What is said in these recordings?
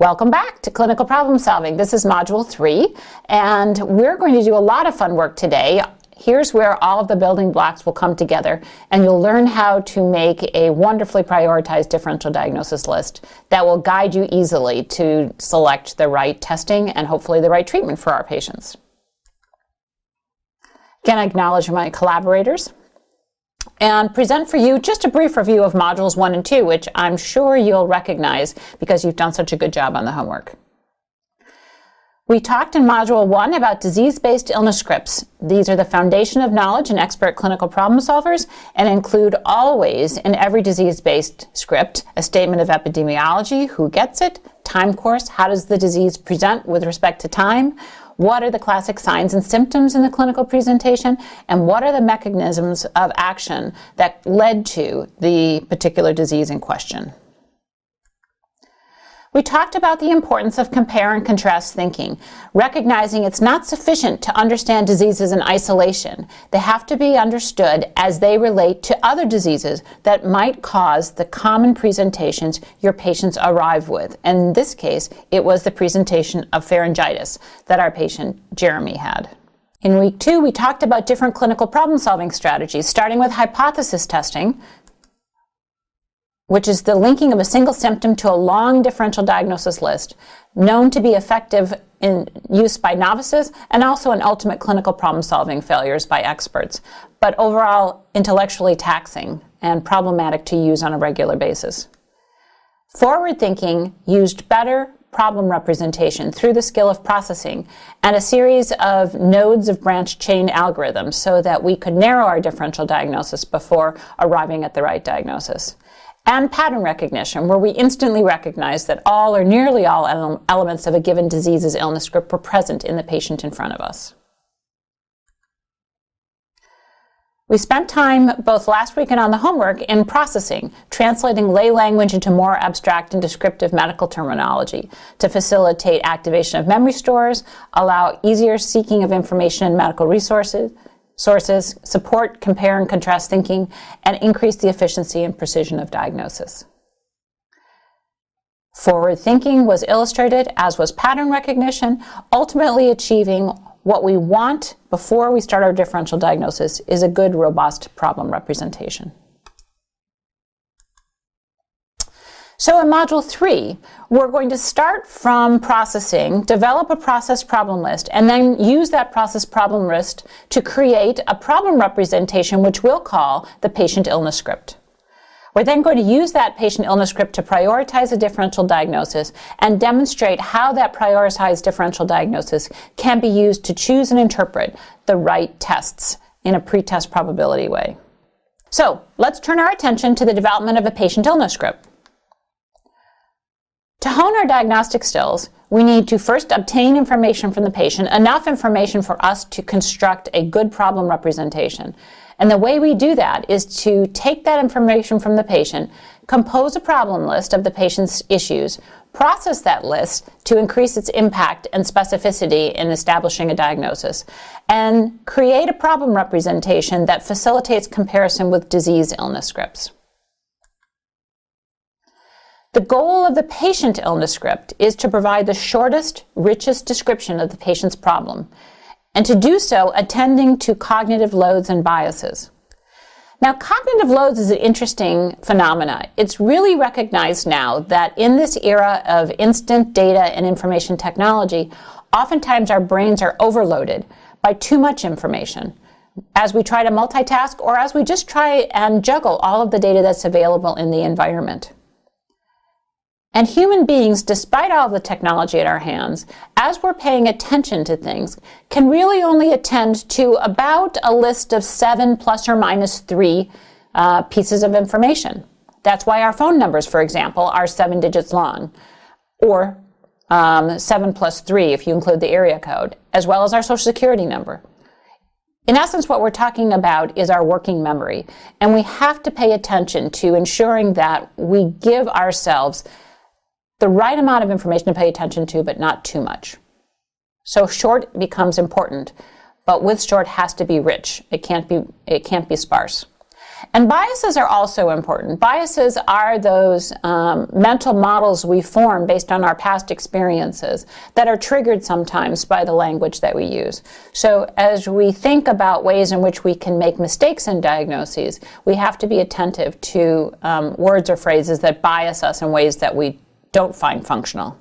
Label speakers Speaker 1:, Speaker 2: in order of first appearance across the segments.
Speaker 1: Welcome back to Clinical Problem Solving. This is Module 3, and we're going to do a lot of fun work today. Here's where all of the building blocks will come together, and you'll learn how to make a wonderfully prioritized differential diagnosis list that will guide you easily to select the right testing and hopefully the right treatment for our patients. Again, I acknowledge my collaborators and present for you just a brief review of Modules 1 and 2, which I'm sure you'll recognize because you've done such a good job on the homework. We talked in Module 1 about disease-based illness scripts. These are the foundation of knowledge and expert clinical problem solvers and include always, in every disease-based script, a statement of epidemiology, who gets it, time course, how does the disease present with respect to time, what are the classic signs and symptoms in the clinical presentation, and what are the mechanisms of action that led to the particular disease in question. We talked about the importance of compare and contrast thinking, recognizing it's not sufficient to understand diseases in isolation. They have to be understood as they relate to other diseases that might cause the common presentations your patients arrive with. And in this case, it was the presentation of pharyngitis that our patient Jeremy had. In week 2, we talked about different clinical problem-solving strategies, starting with hypothesis testing, which is the linking of a single symptom to a long differential diagnosis list, known to be effective in use by novices and also in ultimate clinical problem-solving failures by experts, but overall intellectually taxing and problematic to use on a regular basis. Forward thinking used better problem representation through the skill of processing and a series of nodes of branch chain algorithms so that we could narrow our differential diagnosis before arriving at the right diagnosis. And pattern recognition, where we instantly recognize that all or nearly all elements of a given disease's illness script were present in the patient in front of us. We spent time both last week and on the homework in processing, translating lay language into more abstract and descriptive medical terminology to facilitate activation of memory stores, allow easier seeking of information in medical sources, support compare and contrast thinking, and increase the efficiency and precision of diagnosis. Forward thinking was illustrated, as was pattern recognition. Ultimately achieving what we want before we start our differential diagnosis is a good, robust problem representation. So in Module 3, we're going to start from processing, develop a process problem list, and then use that process problem list to create a problem representation which we'll call the patient illness script. We're then going to use that patient illness script to prioritize a differential diagnosis and demonstrate how that prioritized differential diagnosis can be used to choose and interpret the right tests in a pre-test probability way. So let's turn our attention to the development of a patient illness script. To hone our diagnostic skills, we need to first obtain information from the patient, enough information for us to construct a good problem representation. And the way we do that is to take that information from the patient, compose a problem list of the patient's issues, process that list to increase its impact and specificity in establishing a diagnosis, and create a problem representation that facilitates comparison with disease illness scripts. The goal of the patient illness script is to provide the shortest, richest description of the patient's problem, and to do so attending to cognitive loads and biases. Now, cognitive loads is an interesting phenomena. It's really recognized now that in this era of instant data and information technology, oftentimes our brains are overloaded by too much information as we try to multitask or as we just try and juggle all of the data that's available in the environment. And human beings, despite all the technology at our hands, as we're paying attention to things, can really only attend to about a list of 7 plus or minus 3 pieces of information. That's why our phone numbers, for example, are 7 digits long, or 7 plus 3 if you include the area code, as well as our social security number. In essence, what we're talking about is our working memory, and we have to pay attention to ensuring that we give ourselves the right amount of information to pay attention to, but not too much. So short becomes important, but with short has to be rich. It can't be sparse. And biases are also important. Biases are those mental models we form based on our past experiences that are triggered sometimes by the language that we use. So as we think about ways in which we can make mistakes in diagnoses, we have to be attentive to words or phrases that bias us in ways that we don't find functional.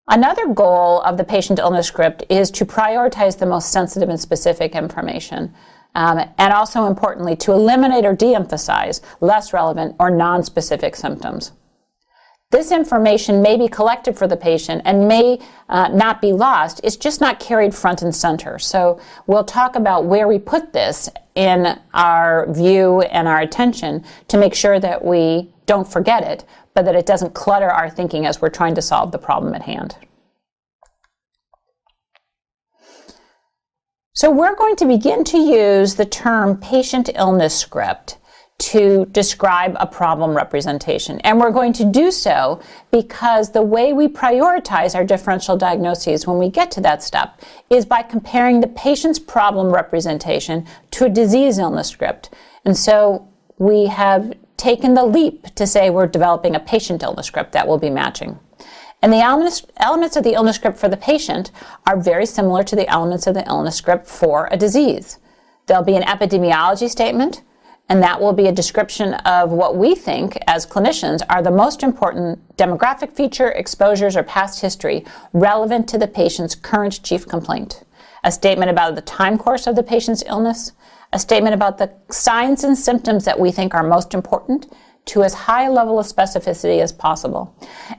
Speaker 1: Another goal of the patient illness script is to prioritize the most sensitive and specific information. And also importantly, to eliminate or de-emphasize less relevant or non-specific symptoms. This information may be collected for the patient and may not be lost. It's just not carried front and center. So we'll talk about where we put this in our view and our attention to make sure that we don't forget it, but that it doesn't clutter our thinking as we're trying to solve the problem at hand. So we're going to begin to use the term patient illness script to describe a problem representation. And we're going to do so because the way we prioritize our differential diagnoses when we get to that step is by comparing the patient's problem representation to a disease illness script. And so we have taken the leap to say we're developing a patient illness script that will be matching. And the elements of the illness script for the patient are very similar to the elements of the illness script for a disease. There'll be an epidemiology statement, and that will be a description of what we think as clinicians are the most important demographic feature, exposures, or past history relevant to the patient's current chief complaint. A statement about the time course of the patient's illness, a statement about the signs and symptoms that we think are most important to as high a level of specificity as possible.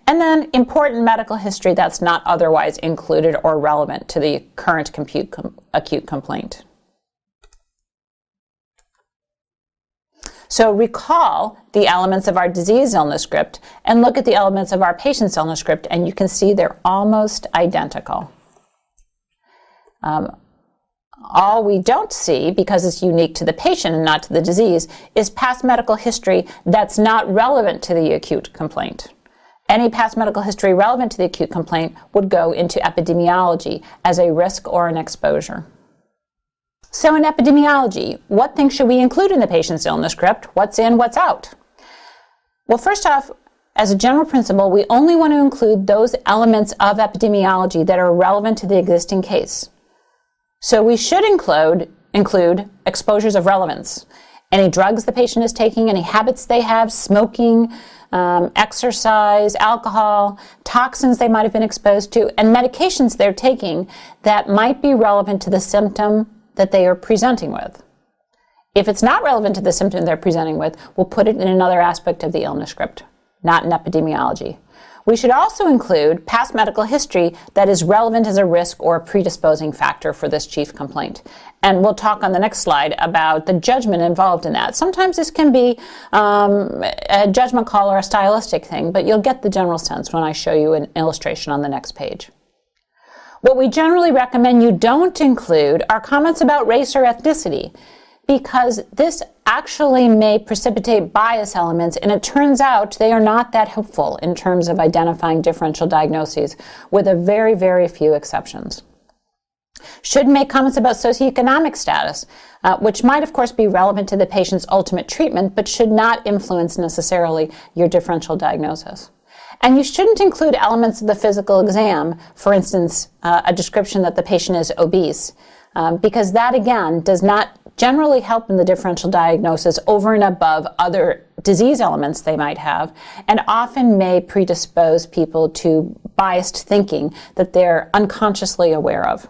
Speaker 1: And then important medical history that's not otherwise included or relevant to the current acute complaint. So recall the elements of our disease illness script and look at the elements of our patient's illness script, and you can see they're almost identical. All we don't see, because it's unique to the patient and not to the disease, is past medical history that's not relevant to the acute complaint. Any past medical history relevant to the acute complaint would go into epidemiology as a risk or an exposure. So in epidemiology, what things should we include in the patient's illness script? What's in, what's out? Well, first off, as a general principle, we only want to include those elements of epidemiology that are relevant to the existing case. So we should include exposures of relevance. Any drugs the patient is taking, any habits they have, smoking, exercise, alcohol, toxins they might have been exposed to, and medications they're taking that might be relevant to the symptom that they are presenting with. If it's not relevant to the symptom they're presenting with, we'll put it in another aspect of the illness script, not in epidemiology. We should also include past medical history that is relevant as a risk or a predisposing factor for this chief complaint. And we'll talk on the next slide about the judgment involved in that. Sometimes this can be a judgment call or a stylistic thing, but you'll get the general sense when I show you an illustration on the next page. What we generally recommend you don't include are comments about race or ethnicity, because this actually may precipitate bias elements, and it turns out they are not that helpful in terms of identifying differential diagnoses, with a very, very few exceptions. Should make comments about socioeconomic status, which might of course be relevant to the patient's ultimate treatment, but should not influence necessarily your differential diagnosis. And you shouldn't include elements of the physical exam, for instance, a description that the patient is obese, because that again does not generally help in the differential diagnosis over and above other disease elements they might have, and often may predispose people to biased thinking that they're unconsciously aware of.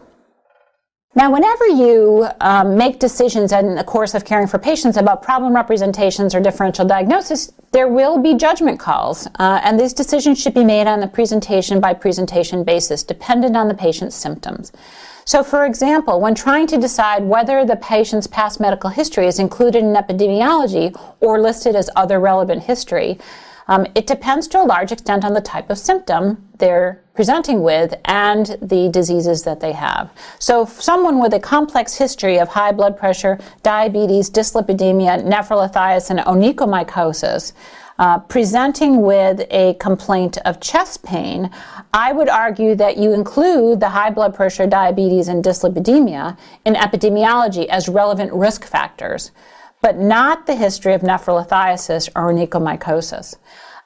Speaker 1: Now, whenever you make decisions in the course of caring for patients about problem representations or differential diagnosis, there will be judgment calls, and these decisions should be made on a presentation-by-presentation basis, dependent on the patient's symptoms. So, for example, when trying to decide whether the patient's past medical history is included in epidemiology or listed as other relevant history, It depends to a large extent on the type of symptom they're presenting with and the diseases that they have. So someone with a complex history of high blood pressure, diabetes, dyslipidemia, nephrolithiasis, and onychomycosis, presenting with a complaint of chest pain, I would argue that you include the high blood pressure, diabetes, and dyslipidemia in epidemiology as relevant risk factors, but not the history of nephrolithiasis or onychomycosis.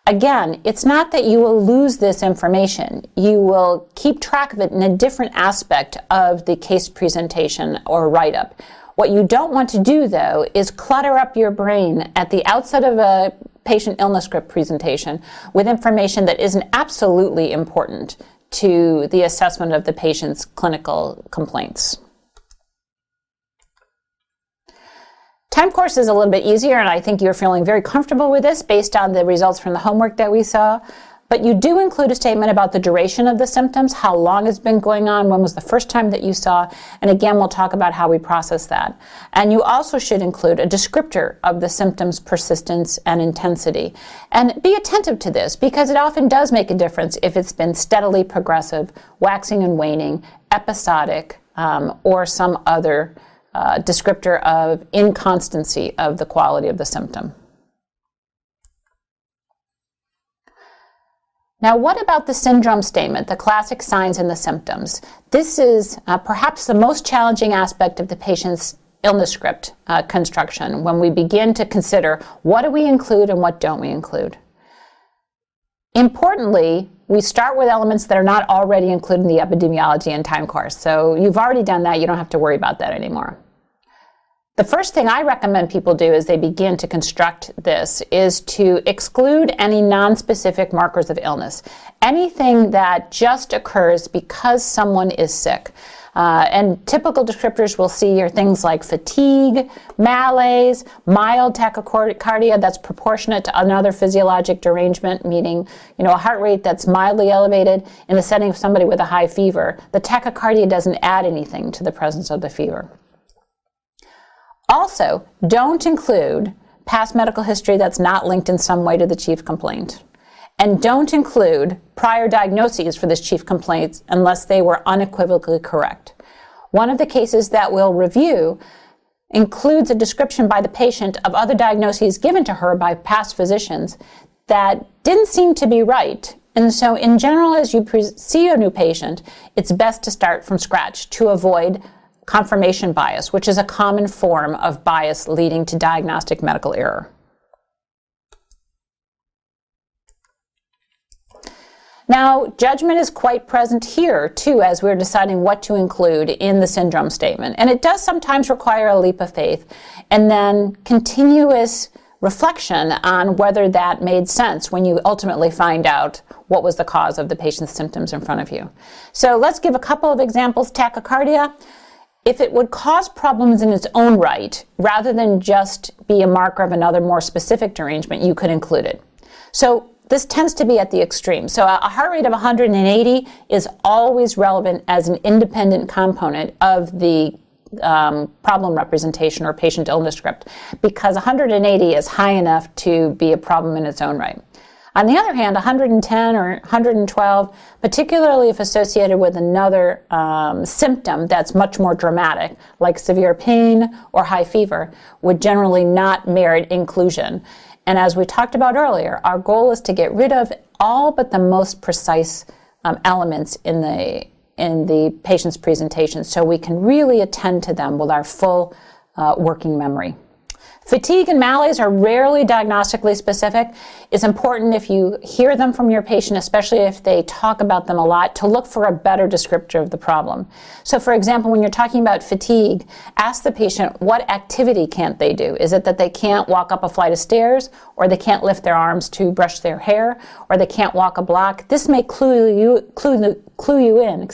Speaker 1: Again, it's not that you will lose this information. You will keep track of it in a different aspect of the case presentation or write-up. What you don't want to do, though, is clutter up your brain at the outset of a patient illness script presentation with information that isn't absolutely important to the assessment of the patient's clinical complaints. Time course is a little bit easier, and I think you're feeling very comfortable with this based on the results from the homework that we saw. But you do include a statement about the duration of the symptoms, how long it's been going on, when was the first time that you saw, and again, we'll talk about how we process that. And you also should include a descriptor of the symptoms' persistence and intensity. And be attentive to this, because it often does make a difference if it's been steadily progressive, waxing and waning, episodic, or some other descriptor of inconstancy of the quality of the symptom. Now, what about the syndrome statement, the classic signs and the symptoms? This is perhaps the most challenging aspect of the patient's illness script construction when we begin to consider what do we include and what don't we include. Importantly, we start with elements that are not already included in the epidemiology and time course. So you've already done that. You don't have to worry about that anymore. The first thing I recommend people do as they begin to construct this is to exclude any non-specific markers of illness. Anything that just occurs because someone is sick. And typical descriptors we'll see are things like fatigue, malaise, mild tachycardia that's proportionate to another physiologic derangement, meaning a heart rate that's mildly elevated in the setting of somebody with a high fever. The tachycardia doesn't add anything to the presence of the fever. Also, don't include past medical history that's not linked in some way to the chief complaint. And don't include prior diagnoses for this chief complaint unless they were unequivocally correct. One of the cases that we'll review includes a description by the patient of other diagnoses given to her by past physicians that didn't seem to be right. And so in general, as you see a new patient, it's best to start from scratch to avoid confirmation bias, which is a common form of bias leading to diagnostic medical error. Now, judgment is quite present here, too, as we're deciding what to include in the syndrome statement. And it does sometimes require a leap of faith and then continuous reflection on whether that made sense when you ultimately find out what was the cause of the patient's symptoms in front of you. So let's give a couple of examples. Tachycardia. If it would cause problems in its own right, rather than just be a marker of another more specific derangement, you could include it. So this tends to be at the extreme. So a heart rate of 180 is always relevant as an independent component of the problem representation or patient illness script, because 180 is high enough to be a problem in its own right. On the other hand, 110 or 112, particularly if associated with another symptom that's much more dramatic, like severe pain or high fever, would generally not merit inclusion. And as we talked about earlier, our goal is to get rid of all but the most precise elements in the patient's presentation so we can really attend to them with our full working memory. Fatigue and malaise are rarely diagnostically specific. It's important if you hear them from your patient, especially if they talk about them a lot, to look for a better descriptor of the problem. So for example, when you're talking about fatigue, ask the patient what activity can't they do? Is it that they can't walk up a flight of stairs, or they can't lift their arms to brush their hair, or they can't walk a block? This may clue you in,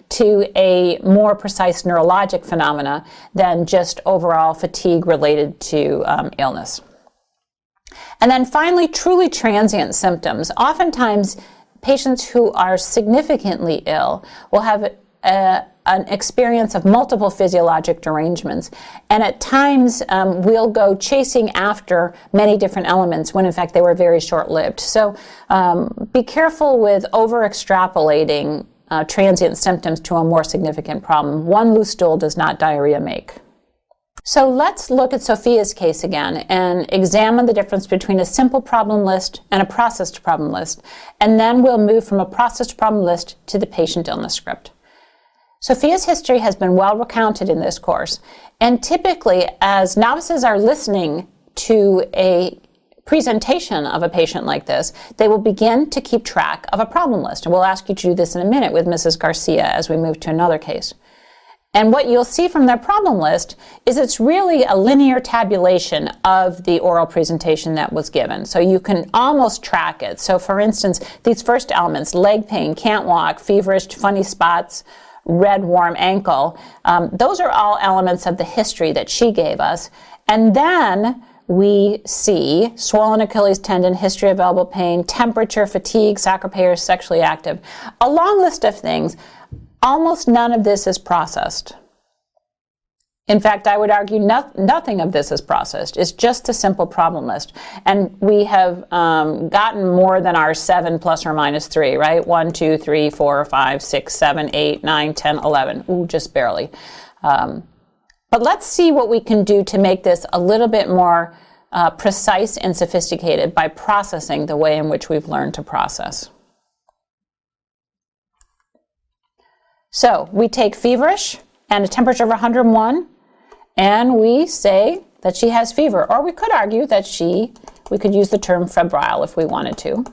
Speaker 1: to a more precise neurologic phenomena than just overall fatigue related to illness. And then finally, truly transient symptoms. Oftentimes, patients who are significantly ill will have an experience of multiple physiologic derangements. And at times, we'll go chasing after many different elements when in fact they were very short-lived. So be careful with over-extrapolating transient symptoms to a more significant problem. One loose stool does not diarrhea make. So let's look at Sophia's case again and examine the difference between a simple problem list and a processed problem list. And then we'll move from a processed problem list to the patient illness script. Sophia's history has been well recounted in this course. And typically, as novices are listening to a presentation of a patient like this, they will begin to keep track of a problem list. And we'll ask you to do this in a minute with Mrs. Garcia as we move to another case. And what you'll see from their problem list is it's really a linear tabulation of the oral presentation that was given. So you can almost track it. So for instance, these first elements, leg pain, can't walk, feverish, funny spots, red warm ankle, those are all elements of the history that she gave us. And then we see swollen Achilles tendon, history of elbow pain, temperature, fatigue, sarcopenia, sexually active. A long list of things. Almost none of this is processed. In fact, I would argue nothing of this is processed. It's just a simple problem list. And we have gotten more than our 7 plus or minus 3, right? 1, 2, 3, 4, 5, 6, 7, 8, 9, 10, 11. Ooh, just barely. But let's see what we can do to make this a little bit more precise and sophisticated by processing the way in which we've learned to process. So we take feverish and a temperature of 101, and we say that she has fever. Or we could argue that we could use the term febrile if we wanted to.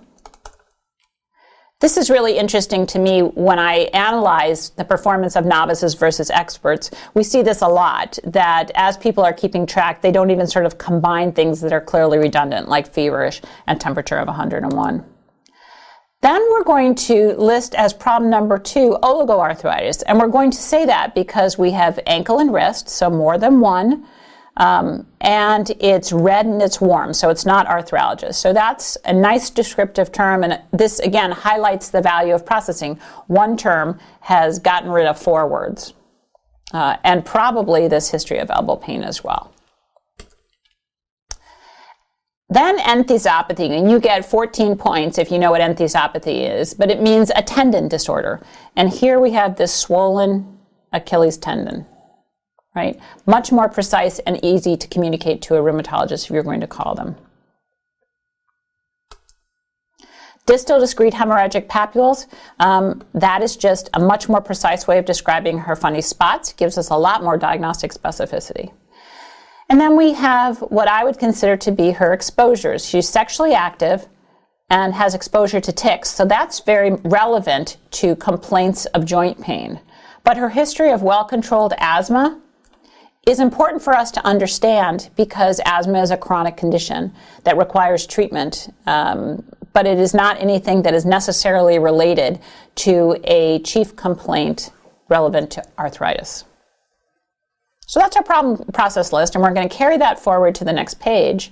Speaker 1: This is really interesting to me when I analyze the performance of novices versus experts. We see this a lot, that as people are keeping track, they don't even sort of combine things that are clearly redundant, like feverish and temperature of 101. Then we're going to list as problem number 2, oligoarthritis. And we're going to say that because we have ankle and wrist, so more than one, and it's red and it's warm, so it's not arthralgia. So that's a nice descriptive term, and this, again, highlights the value of processing. One term has gotten rid of 4 words, and probably this history of elbow pain as well. Then enthesopathy, and you get 14 points if you know what enthesopathy is, but it means a tendon disorder. And here we have this swollen Achilles tendon, right? Much more precise and easy to communicate to a rheumatologist if you're going to call them. Distal discrete hemorrhagic papules, that is just a much more precise way of describing her funny spots, gives us a lot more diagnostic specificity. And then we have what I would consider to be her exposures. She's sexually active and has exposure to ticks, so that's very relevant to complaints of joint pain. But her history of well-controlled asthma is important for us to understand because asthma is a chronic condition that requires treatment, but it is not anything that is necessarily related to a chief complaint relevant to arthritis. So that's our problem process list, and we're going to carry that forward to the next page.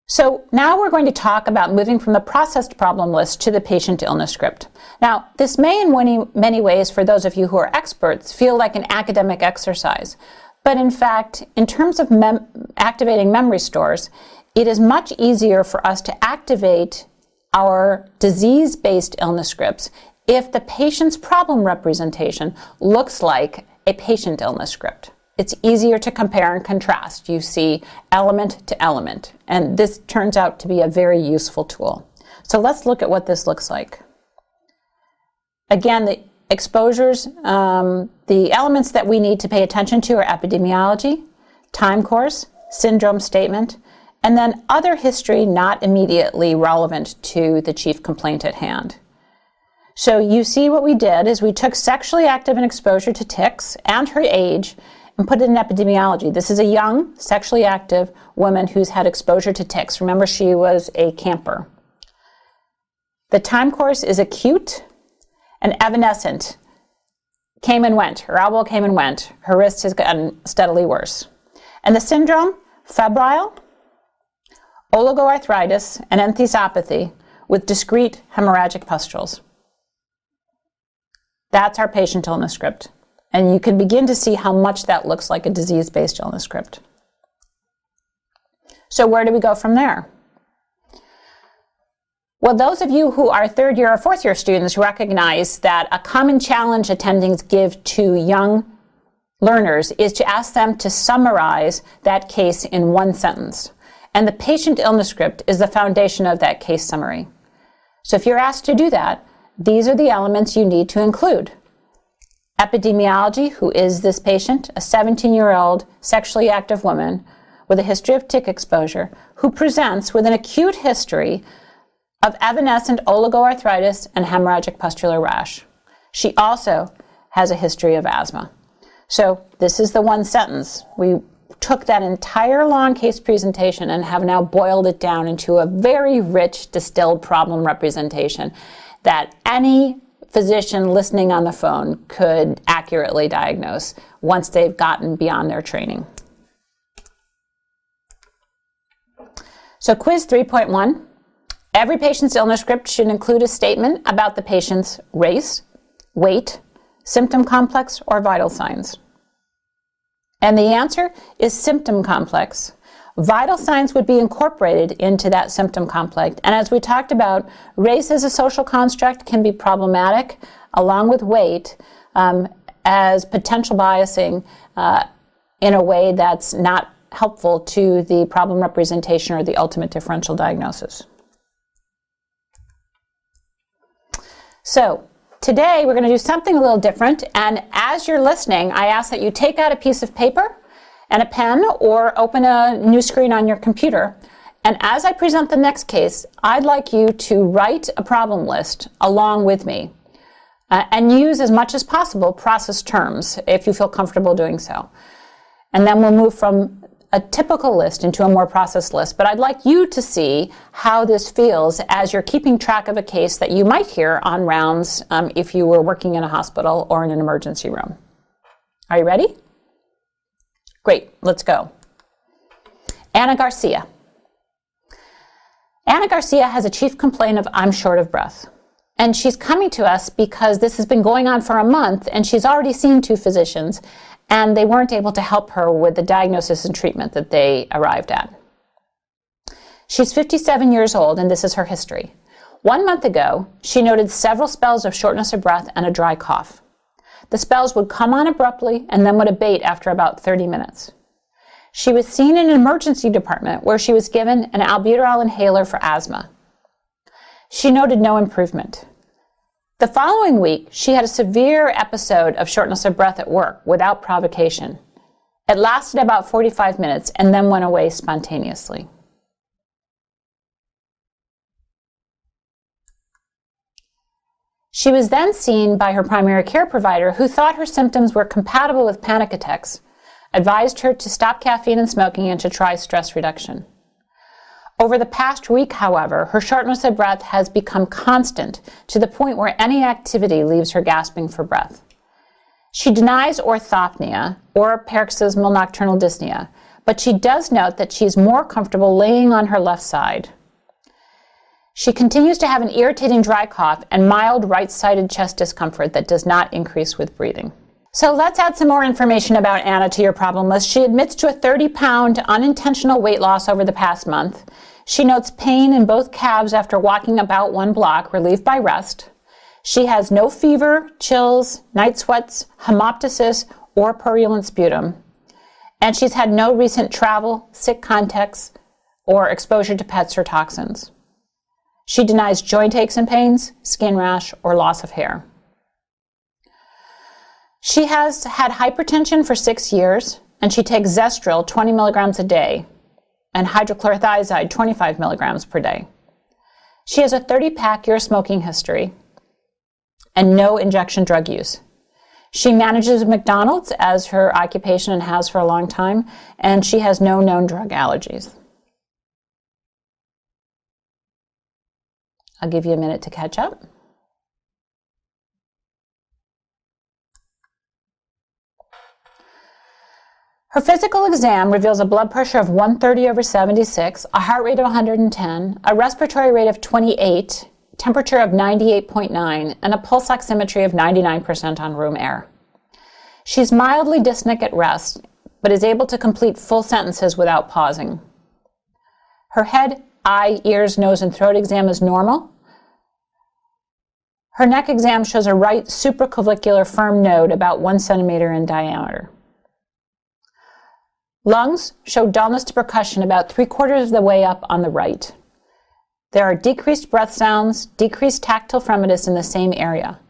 Speaker 1: So now we're going to talk about moving from the processed problem list to the patient illness script. Now, this may in many ways, for those of you who are experts, feel like an academic exercise. But in fact, in terms of activating memory stores, it is much easier for us to activate our disease-based illness scripts if the patient's problem representation looks like a patient illness script. It's easier to compare and contrast. You see element to element, and this turns out to be a very useful tool. So let's look at what this looks like. Again, the exposures, the elements that we need to pay attention to are epidemiology, time course, syndrome statement, and then other history not immediately relevant to the chief complaint at hand. So you see what we did is we took sexually active and exposure to ticks and her age and put it in epidemiology. This is a young, sexually active woman who's had exposure to ticks. Remember, she was a camper. The time course is acute and evanescent. Came and went. Her elbow came and went. Her wrist has gotten steadily worse. And the syndrome, febrile, oligoarthritis, and enthesopathy with discrete hemorrhagic pustules. That's our patient illness script. And you can begin to see how much that looks like a disease-based illness script. So where do we go from there? Well, those of you who are third-year or fourth-year students recognize that a common challenge attendings give to young learners is to ask them to summarize that case in one sentence. And the patient illness script is the foundation of that case summary. So if you're asked to do that, these are the elements you need to include. Epidemiology: who is this patient? A 17-year-old sexually active woman with a history of tick exposure who presents with an acute history of evanescent oligoarthritis and hemorrhagic pustular rash. She also has a history of asthma. So this is the one sentence. We took that entire long case presentation and have now boiled it down into a very rich, distilled problem representation that any physician listening on the phone could accurately diagnose once they've gotten beyond their training. So quiz 3.1. Every patient's illness script should include a statement about the patient's race, weight, symptom complex, or vital signs. And the answer is symptom complex. Vital signs would be incorporated into that symptom complex. And as we talked about, race as a social construct can be problematic, along with weight, as potential biasing in a way that's not helpful to the problem representation or the ultimate differential diagnosis. So today we're going to do something a little different, and as you're listening, I ask that you take out a piece of paper and a pen or open a new screen on your computer. And as I present the next case, I'd like you to write a problem list along with me and use as much as possible process terms if you feel comfortable doing so. And then we'll move from a typical list into a more processed list. But I'd like you to see how this feels as you're keeping track of a case that you might hear on rounds if you were working in a hospital or in an emergency room. Are you ready? Great, let's go. Anna Garcia. Anna Garcia has a chief complaint of "I'm short of breath." And she's coming to us because this has been going on for a month and she's already seen 2 physicians and they weren't able to help her with the diagnosis and treatment that they arrived at. She's 57 years old and this is her history. 1 month ago, she noted several spells of shortness of breath and a dry cough. The spells would come on abruptly and then would abate after about 30 minutes. She was seen in an emergency department where she was given an albuterol inhaler for asthma. She noted no improvement. The following week, she had a severe episode of shortness of breath at work without provocation. It lasted about 45 minutes and then went away spontaneously. She was then seen by her primary care provider, who thought her symptoms were compatible with panic attacks, advised her to stop caffeine and smoking and to try stress reduction. Over the past week, however, her shortness of breath has become constant to the point where any activity leaves her gasping for breath. She denies orthopnea or paroxysmal nocturnal dyspnea, but she does note that she's more comfortable laying on her left side. She continues to have an irritating dry cough and mild right-sided chest discomfort that does not increase with breathing. So let's add some more information about Anna to your problem list. She admits to a 30-pound unintentional weight loss over the past month. She notes pain in both calves after walking about 1 block, relieved by rest. She has no fever, chills, night sweats, hemoptysis, or purulent sputum. And she's had no recent travel, sick contacts, or exposure to pets or toxins. She denies joint aches and pains, skin rash, or loss of hair. She has had hypertension for 6 years, and she takes Zestril 20 milligrams a day and hydrochlorothiazide 25 milligrams per day. She has a 30-pack-year smoking history and no injection drug use. She manages McDonald's as her occupation and has for a long time, and she has no known drug allergies. I'll give you a minute to catch up. Her physical exam reveals a blood pressure of 130/76, a heart rate of 110, a respiratory rate of 28, temperature of 98.9, and a pulse oximetry of 99% on room air. She's mildly dyspneic at rest, but is able to complete full sentences without pausing. Her head, eye, ears, nose, and throat exam is normal. Her neck exam shows a right supraclavicular firm node about 1 centimeter in diameter. Lungs show dullness to percussion about 3/4 of the way up on the right. There are decreased breath sounds, decreased tactile fremitus in the same area.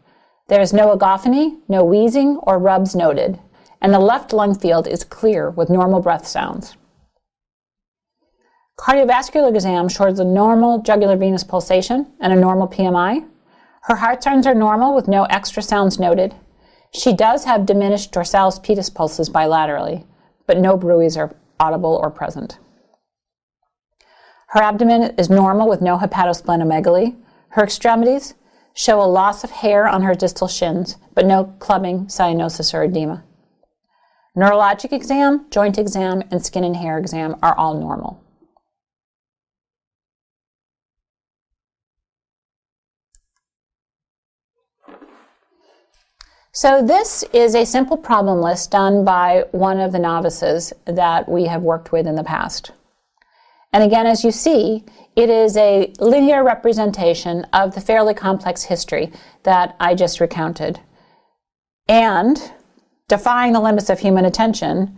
Speaker 1: There is no agophony, no wheezing, or rubs noted, and the left lung field is clear with normal breath sounds. Cardiovascular exam shows a normal jugular venous pulsation and a normal PMI. Her heart sounds are normal with no extra sounds noted. She does have diminished dorsalis pedis pulses bilaterally, but no bruits are audible or present. Her abdomen is normal with no hepatosplenomegaly. Her extremities show a loss of hair on her distal shins, but no clubbing, cyanosis, or edema. Neurologic exam, joint exam, and skin and hair exam are all normal. So this is a simple problem list done by one of the novices that we have worked with in the past. And again, as you see, it is a linear representation of the fairly complex history that I just recounted. And defying the limits of human attention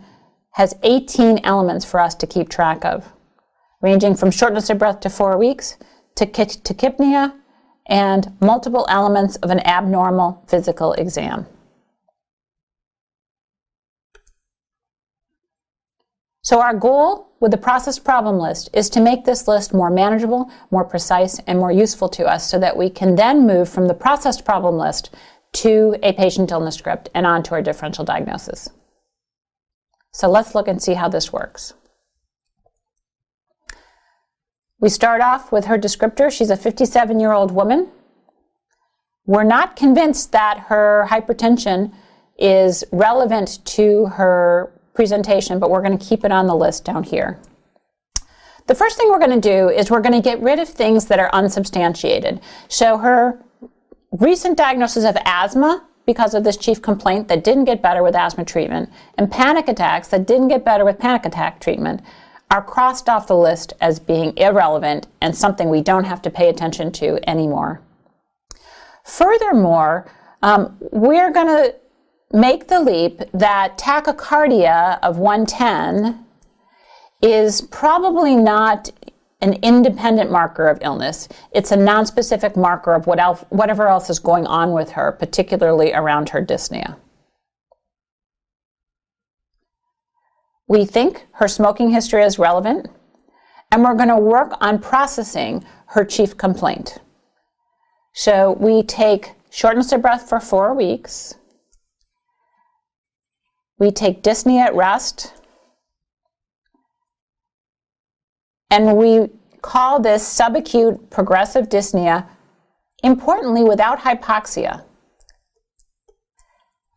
Speaker 1: has 18 elements for us to keep track of, ranging from shortness of breath to 4 weeks, to tachypnea, and multiple elements of an abnormal physical exam. So our goal with the process problem list is to make this list more manageable, more precise, and more useful to us so that we can then move from the processed problem list to a patient illness script and on to our differential diagnosis. So let's look and see how this works. We start off with her descriptor. She's a 57-year-old woman. We're not convinced that her hypertension is relevant to her presentation, but we're going to keep it on the list down here. The first thing we're going to do is we're going to get rid of things that are unsubstantiated. So her recent diagnosis of asthma because of this chief complaint that didn't get better with asthma treatment, and panic attacks that didn't get better with panic attack treatment, are crossed off the list as being irrelevant and something we don't have to pay attention to anymore. Furthermore, we're going to make the leap that tachycardia of 110 is probably not an independent marker of illness. It's a nonspecific marker of whatever else is going on with her, particularly around her dyspnea. We think her smoking history is relevant, and we're going to work on processing her chief complaint. So we take shortness of breath for 4 weeks. We take dyspnea at rest, and we call this subacute progressive dyspnea, importantly without hypoxia.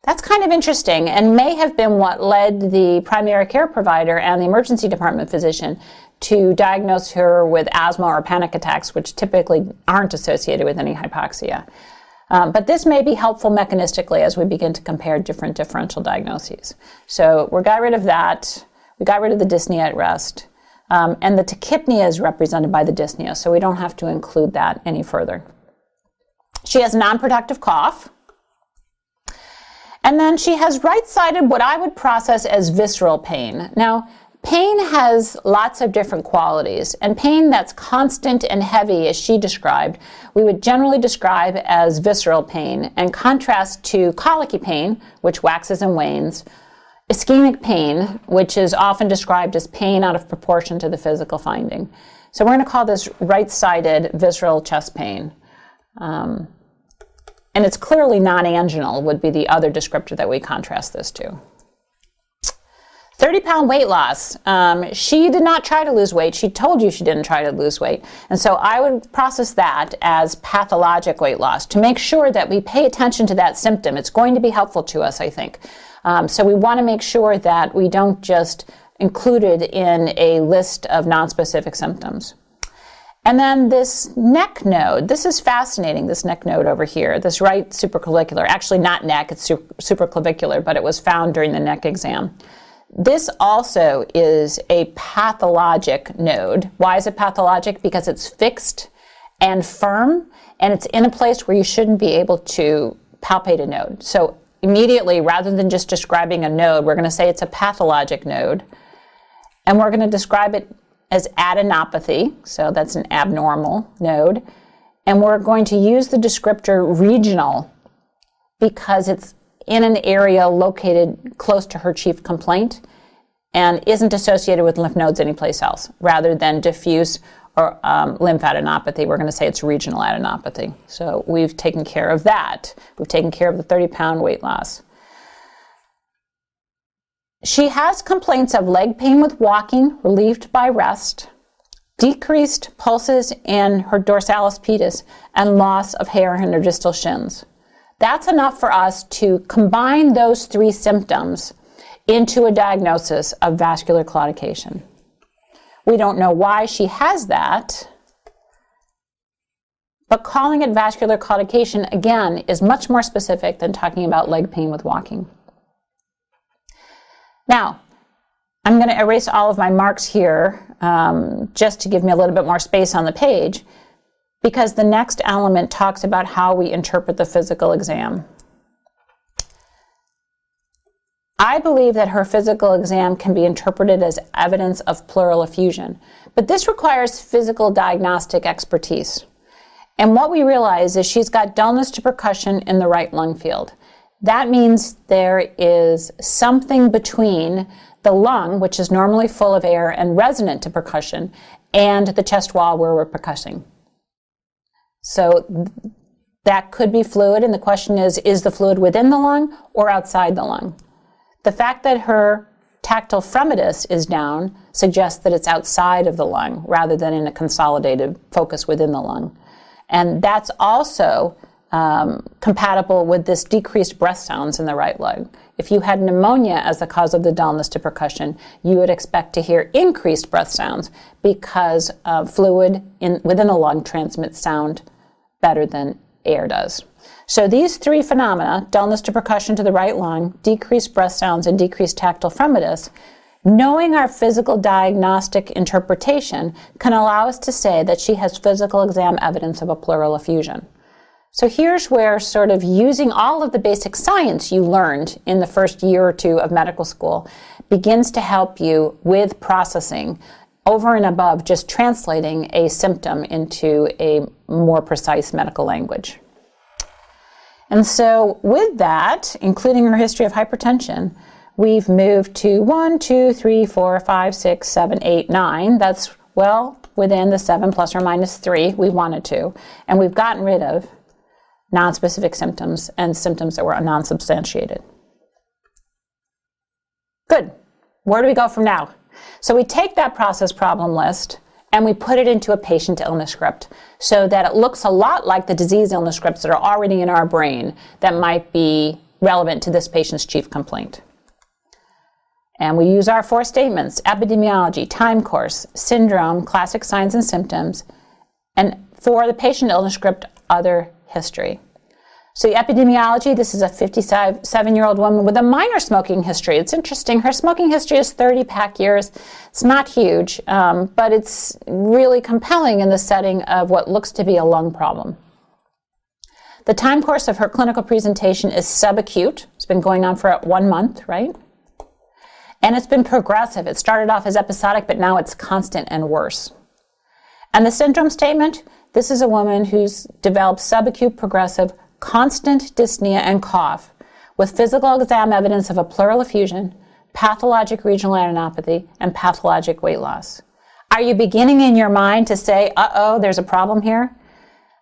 Speaker 1: That's kind of interesting and may have been what led the primary care provider and the emergency department physician to diagnose her with asthma or panic attacks, which typically aren't associated with any hypoxia. But this may be helpful mechanistically as we begin to compare different differential diagnoses. So we got rid of that. We got rid of the dyspnea at rest. And the tachypnea is represented by the dyspnea, so we don't have to include that any further. She has non-productive cough. And then she has right-sided what I would process as visceral pain. Now, pain has lots of different qualities, and pain that's constant and heavy, as she described, we would generally describe as visceral pain, and contrast to colicky pain, which waxes and wanes, ischemic pain, which is often described as pain out of proportion to the physical finding. So we're going to call this right-sided visceral chest pain. And it's clearly non-anginal would be the other descriptor that we contrast this to. 30-pound weight loss. She did not try to lose weight. She told you she didn't try to lose weight. And so I would process that as pathologic weight loss to make sure that we pay attention to that symptom. It's going to be helpful to us, I think. So we want to make sure that we don't just include it in a list of nonspecific symptoms. And then this neck node, this is fascinating, this neck node over here, this right supraclavicular, actually not neck, it's supraclavicular, but it was found during the neck exam. This also is a pathologic node. Why is it pathologic? Because it's fixed and firm, and it's in a place where you shouldn't be able to palpate a node. So immediately, rather than just describing a node, we're going to say it's a pathologic node, and we're going to describe it as adenopathy, so that's an abnormal node, and we're going to use the descriptor regional because it's in an area located close to her chief complaint and isn't associated with lymph nodes anyplace else. Rather than diffuse or lymphadenopathy, we're going to say it's regional adenopathy. So we've taken care of that. We've taken care of the 30-pound weight loss. She has complaints of leg pain with walking, relieved by rest, decreased pulses in her dorsalis pedis, and loss of hair in her distal shins. That's enough for us to combine those three symptoms into a diagnosis of vascular claudication. We don't know why she has that, but calling it vascular claudication, again, is much more specific than talking about leg pain with walking. Now, I'm going to erase all of my marks here just to give me a little bit more space on the page, because the next element talks about how we interpret the physical exam. I believe that her physical exam can be interpreted as evidence of pleural effusion, but this requires physical diagnostic expertise. And what we realize is she's got dullness to percussion in the right lung field. That means there is something between the lung, which is normally full of air and resonant to percussion, and the chest wall where we're percussing. So that could be fluid, and the question is the fluid within the lung or outside the lung? The fact that her tactile fremitus is down suggests that it's outside of the lung rather than in a consolidated focus within the lung. And that's also compatible with this decreased breath sounds in the right lung. If you had pneumonia as the cause of the dullness to percussion, you would expect to hear increased breath sounds because fluid within the lung transmits sound better than air does. So these three phenomena, dullness to percussion to the right lung, decreased breath sounds, and decreased tactile fremitus, knowing our physical diagnostic interpretation can allow us to say that she has physical exam evidence of a pleural effusion. So here's where sort of using all of the basic science you learned in the first year or two of medical school begins to help you with processing over and above just translating a symptom into a more precise medical language. And so with that, including her history of hypertension, we've moved to 1, 2, 3, 4, 5, 6, 7, 8, 9. That's well within the 7 plus or minus 3 we wanted to. And we've gotten rid of nonspecific symptoms and symptoms that were non-substantiated. Good. Where do we go from now? So we take that process problem list and we put it into a patient illness script so that it looks a lot like the disease illness scripts that are already in our brain that might be relevant to this patient's chief complaint. And we use our 4 statements: epidemiology, time course, syndrome, classic signs and symptoms, and for the patient illness script, other history. So the epidemiology, this is a 57-year-old woman with a minor smoking history. It's interesting. Her smoking history is 30 pack years. It's not huge, but it's really compelling in the setting of what looks to be a lung problem. The time course of her clinical presentation is subacute. It's been going on for 1 month, right? And it's been progressive. It started off as episodic, but now it's constant and worse. And the syndrome statement, this is a woman who's developed subacute progressive constant dyspnea and cough with physical exam evidence of a pleural effusion, pathologic regional adenopathy, and pathologic weight loss. Are you beginning in your mind to say, uh-oh, there's a problem here?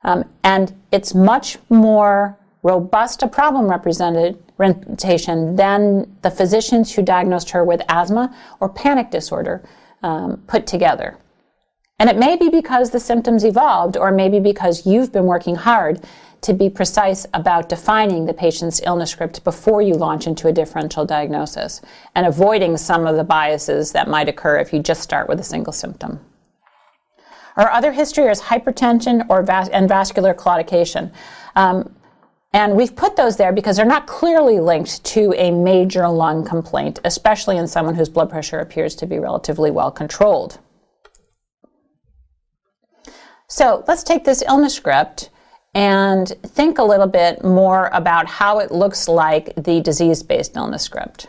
Speaker 1: And it's much more robust a problem representation than the physicians who diagnosed her with asthma or panic disorder put together. And it may be because the symptoms evolved, or maybe because you've been working hard to be precise about defining the patient's illness script before you launch into a differential diagnosis and avoiding some of the biases that might occur if you just start with a single symptom. Our other history is hypertension and vascular claudication. And we've put those there because they're not clearly linked to a major lung complaint, especially in someone whose blood pressure appears to be relatively well controlled. So let's take this illness script and think a little bit more about how it looks like the disease-based illness script.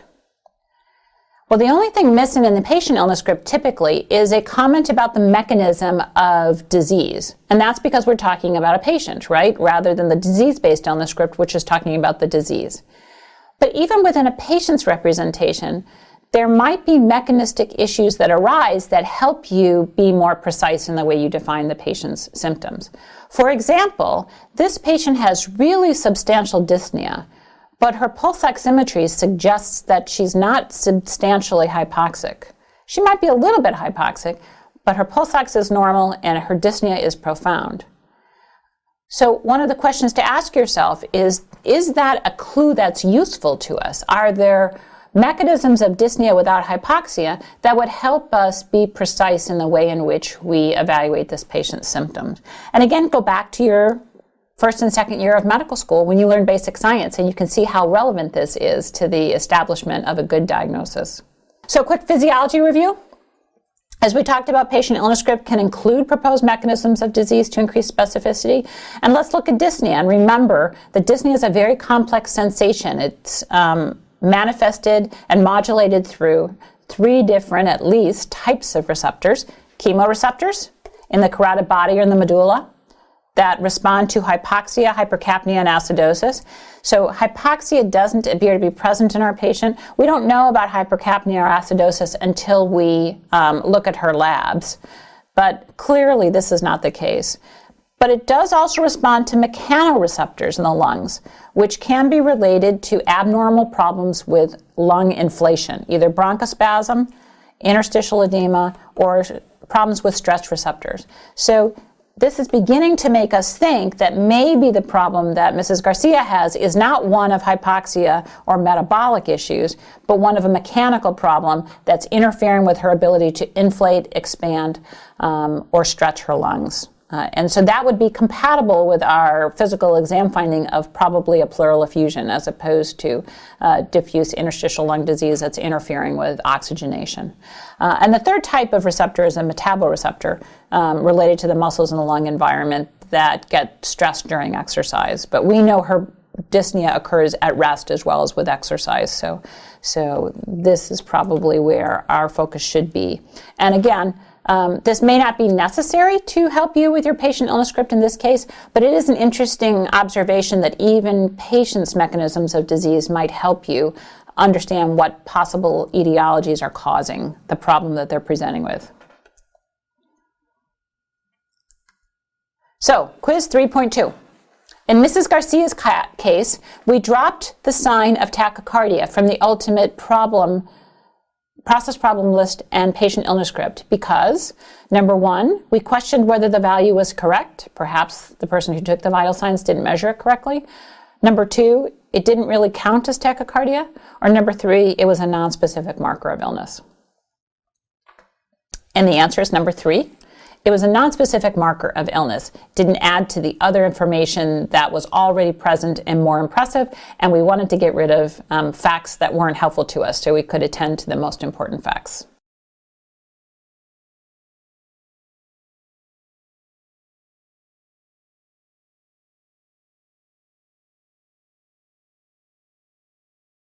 Speaker 1: Well, the only thing missing in the patient illness script typically is a comment about the mechanism of disease. And that's because we're talking about a patient, right? Rather than the disease-based illness script, which is talking about the disease. But even within a patient's representation, there might be mechanistic issues that arise that help you be more precise in the way you define the patient's symptoms. For example, this patient has really substantial dyspnea, but her pulse oximetry suggests that she's not substantially hypoxic. She might be a little bit hypoxic, but her pulse ox is normal and her dyspnea is profound. So one of the questions to ask yourself is that a clue that's useful to us? Are there mechanisms of dyspnea without hypoxia that would help us be precise in the way in which we evaluate this patient's symptoms? And again, go back to your first and second year of medical school when you learn basic science, and you can see how relevant this is to the establishment of a good diagnosis. So, quick physiology review. As we talked about, patient illness script can include proposed mechanisms of disease to increase specificity. And let's look at dyspnea. And remember that dyspnea is a very complex sensation. It's manifested and modulated through 3 different, at least, types of receptors. Chemoreceptors in the carotid body or in the medulla that respond to hypoxia, hypercapnia, and acidosis. So hypoxia doesn't appear to be present in our patient. We don't know about hypercapnia or acidosis until we look at her labs. But clearly this is not the case. But it does also respond to mechanoreceptors in the lungs, which can be related to abnormal problems with lung inflation, either bronchospasm, interstitial edema, or problems with stress receptors. So this is beginning to make us think that maybe the problem that Mrs. Garcia has is not one of hypoxia or metabolic issues, but one of a mechanical problem that's interfering with her ability to inflate, expand, or stretch her lungs. And so that would be compatible with our physical exam finding of probably a pleural effusion as opposed to diffuse interstitial lung disease that's interfering with oxygenation. And the third type of receptor is a metaboreceptor related to the muscles in the lung environment that get stressed during exercise. But we know her dyspnea occurs at rest as well as with exercise. So this is probably where our focus should be. And again, this may not be necessary to help you with your patient illness script in this case, but it is an interesting observation that even patients' mechanisms of disease might help you understand what possible etiologies are causing the problem that they're presenting with. So, quiz 3.2. In Mrs. Garcia's case, we dropped the sign of tachycardia from the ultimate process problem list and patient illness script because, number 1, we questioned whether the value was correct. Perhaps the person who took the vital signs didn't measure it correctly. Number 2, it didn't really count as tachycardia. Or number 3, it was a nonspecific marker of illness. And the answer is number 3. It was a nonspecific marker of illness. Didn't add to the other information that was already present and more impressive, and we wanted to get rid of facts that weren't helpful to us so we could attend to the most important facts.